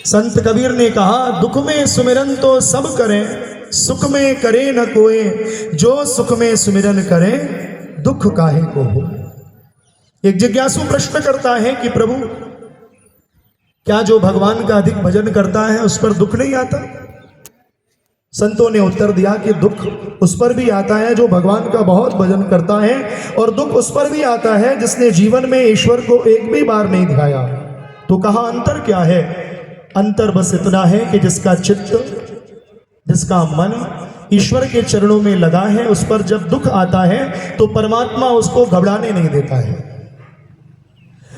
संत कबीर ने कहा, दुख में सुमिरन तो सब करें, सुख में करे न कोई, जो सुख में सुमिरन करे दुख काहे को हो। एक जिज्ञासु प्रश्न करता है कि प्रभु, क्या जो भगवान का अधिक भजन करता है उस पर दुख नहीं आता? संतों ने उत्तर दिया कि दुख उस पर भी आता है जो भगवान का बहुत भजन करता है, और दुख उस पर भी आता है जिसने जीवन में ईश्वर को एक भी बार नहीं ध्याया। तो कहा अंतर क्या है? अंतर बस इतना है कि जिसका चित्त, जिसका मन ईश्वर के चरणों में लगा है, उस पर जब दुख आता है तो परमात्मा उसको घबराने नहीं देता है,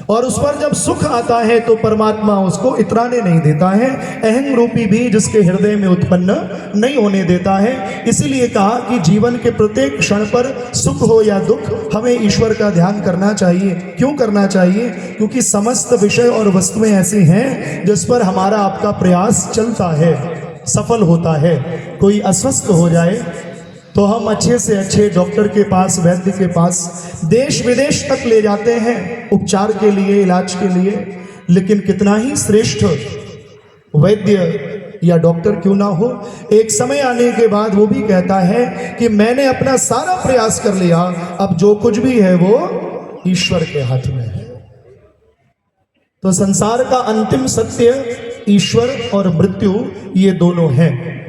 और उस पर जब सुख आता है तो परमात्मा उसको इतराने नहीं देता है, अहं रूपी भी जिसके हृदय में उत्पन्न नहीं होने देता है। इसीलिए कहा कि जीवन के प्रत्येक क्षण पर सुख हो या दुख, हमें ईश्वर का ध्यान करना चाहिए। क्यों करना चाहिए? क्योंकि समस्त विषय और वस्तुएं ऐसी हैं जिस पर हमारा आपका प्रयास चलता है, सफल होता है। कोई अस्वस्थ हो जाए तो हम अच्छे से अच्छे डॉक्टर के पास, वैद्य के पास, देश विदेश तक ले जाते हैं उपचार के लिए, इलाज के लिए, लेकिन कितना ही श्रेष्ठ वैद्य या डॉक्टर क्यों ना हो, एक समय आने के बाद वो भी कहता है कि मैंने अपना सारा प्रयास कर लिया, अब जो कुछ भी है वो ईश्वर के हाथ में है। तो संसार का अंतिम सत्य ईश्वर और मृत्यु, ये दोनों हैं।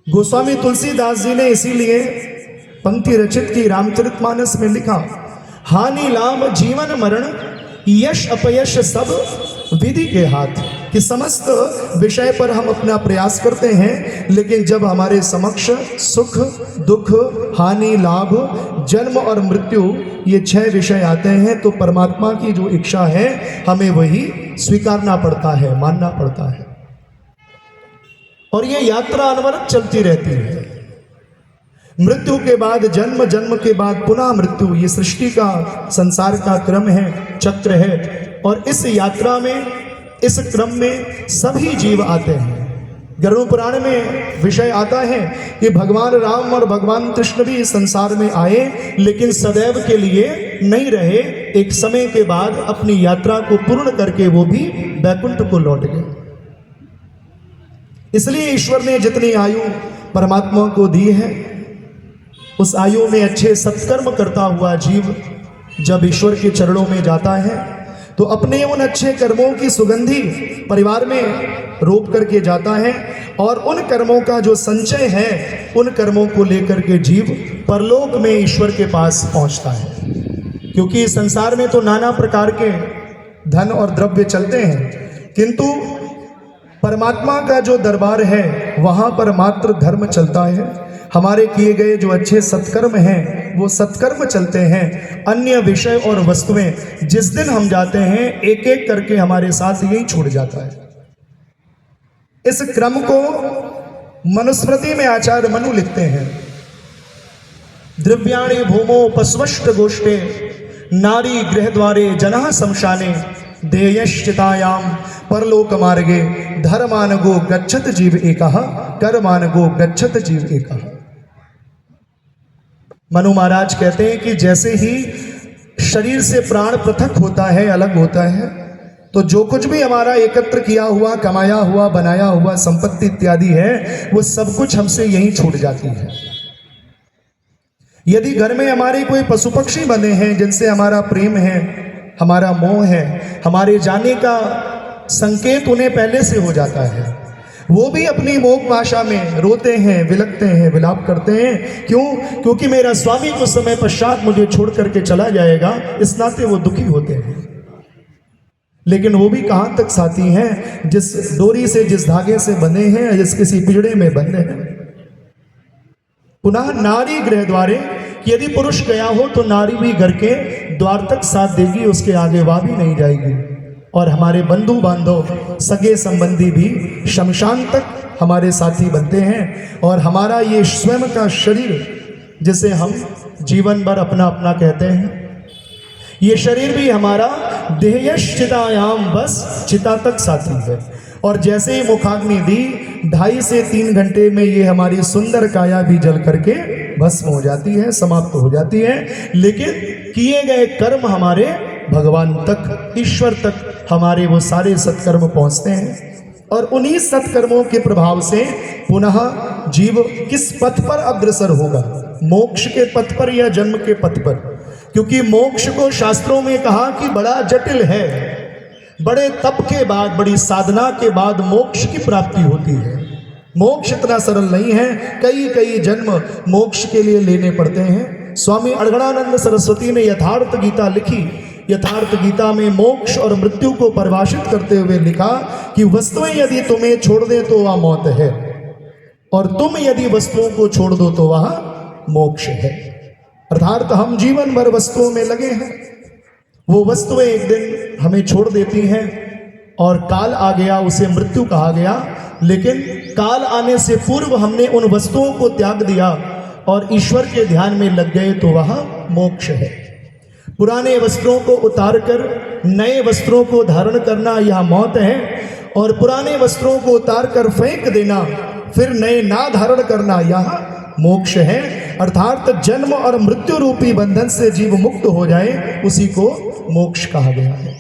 गोस्वामी तुलसीदास जी ने इसीलिए पंक्ति रचित की, रामचरितमानस में लिखा, हानि लाभ जीवन मरण, यश अपयश सब विधि के हाथ। कि समस्त विषय पर हम अपना प्रयास करते हैं, लेकिन जब हमारे समक्ष सुख, दुख, हानि, लाभ, जन्म और मृत्यु, ये 6 विषय आते हैं, तो परमात्मा की जो इच्छा है हमें वही स्वीकारना पड़ता है, मानना पड़ता है। और ये यात्रा अनवरत चलती रहती है। मृत्यु के बाद जन्म, जन्म के बाद पुनः मृत्यु, ये सृष्टि का, संसार का क्रम है, चक्र है। और इस यात्रा में, इस क्रम में सभी जीव आते हैं। गरुड़ पुराण में विषय आता है कि भगवान राम और भगवान कृष्ण भी इस संसार में आए, लेकिन सदैव के लिए नहीं रहे। एक समय के बाद अपनी यात्रा को पूर्ण करके वो भी वैकुंठ को लौट गए। इसलिए ईश्वर ने जितनी आयु परमात्मा को दी है, उस आयु में अच्छे सत्कर्म करता हुआ जीव जब ईश्वर के चरणों में जाता है तो अपने उन अच्छे कर्मों की सुगंधी परिवार में रोप करके जाता है, और उन कर्मों का जो संचय है, उन कर्मों को लेकर के जीव परलोक में ईश्वर के पास पहुंचता है। क्योंकि इस संसार में तो नाना प्रकार के धन और द्रव्य चलते हैं, किंतु परमात्मा का जो दरबार है वहाँ पर मात्र धर्म चलता है। हमारे किए गए जो अच्छे सत्कर्म हैं वो सत्कर्म चलते हैं। अन्य विषय और वस्तुएं जिस दिन हम जाते हैं, एक एक करके हमारे साथ यही छूट जाता है। इस क्रम को मनुस्मृति में आचार्य मनु लिखते हैं, द्रव्याणि भूमो पस्वष्ट गोष्ठे, नारी गृह द्वारे जनः शमशाने, देयश्चितायाम परलोक मार्गे, धर्मानगो गच्छत जीव एकः, कर्मानगो गच्छत जीव एकः। मनु महाराज कहते हैं कि जैसे ही शरीर से प्राण पृथक होता है, अलग होता है, तो जो कुछ भी हमारा एकत्र किया हुआ, कमाया हुआ, बनाया हुआ संपत्ति इत्यादि है, वो सब कुछ हमसे यहीं छूट जाती है। यदि घर में हमारे कोई पशु पक्षी बने हैं जिनसे हमारा प्रेम है, हमारा मोह है, हमारे जाने का संकेत उन्हें पहले से हो जाता है, वो भी अपनी मोह भाषा में रोते हैं, विलखते हैं, विलाप करते हैं। क्यों? क्योंकि मेरा स्वामी कुछ समय पश्चात मुझे छोड़ करके चला जाएगा, इस नाते वो दुखी होते हैं। लेकिन वो भी कहाँ तक साथी हैं? जिस डोरी से, जिस धागे से बंधे हैं, जिस किसी पिंजड़े में बंधे हैं। पुनः नारी गृह द्वारे, यदि पुरुष गया हो तो नारी भी घर के द्वार तक साथ देगी, उसके आगे वह भी नहीं जाएगी। और हमारे बंधु बांधव, सगे संबंधी भी शमशान तक हमारे साथी बनते हैं। और हमारा ये स्वयं का शरीर जिसे हम जीवन भर अपना अपना कहते हैं, ये शरीर भी हमारा देहयश्चितायाम, बस चिता तक साथी है। और जैसे ही मुखाग्नि दी, 2.5 से 3 घंटे में ये हमारी सुंदर काया भी जल करके भस्म हो जाती है, समाप्त हो जाती है। लेकिन किए गए कर्म हमारे भगवान तक, ईश्वर तक हमारे वो सारे सत्कर्म पहुंचते हैं और उन्हीं सत्कर्मों के प्रभाव से पुनः जीव किस पथ पर अग्रसर होगा, मोक्ष के पथ पर या जन्म के पथ पर। क्योंकि मोक्ष को शास्त्रों में कहा कि बड़ा जटिल है, बड़े तप के बाद, बड़ी साधना के बाद मोक्ष की प्राप्ति होती है। मोक्ष इतना सरल नहीं है, कई कई जन्म मोक्ष के लिए लेने पड़ते हैं। स्वामी अड़गड़ानंद सरस्वती ने यथार्थ गीता लिखी। यथार्थ गीता में मोक्ष और मृत्यु को परिभाषित करते हुए लिखा कि वस्तुएं यदि तुम्हें छोड़ दे तो वह मौत है, और तुम यदि वस्तुओं को छोड़ दो तो वह मोक्ष है। अर्थात हम जीवन भर वस्तुओं में लगे हैं, वो वस्तुएं एक दिन हमें छोड़ देती हैं और काल आ गया, उसे मृत्यु कहा गया। लेकिन काल आने से पूर्व हमने उन वस्तुओं को त्याग दिया और ईश्वर के ध्यान में लग गए तो वह मोक्ष है। पुराने वस्त्रों को उतार कर नए वस्त्रों को धारण करना यह मौत है, और पुराने वस्त्रों को उतार कर फेंक देना फिर नए ना धारण करना यह मोक्ष है। अर्थात जन्म और मृत्यु रूपी बंधन से जीव मुक्त हो जाए, उसी को मोक्ष कहा गया है।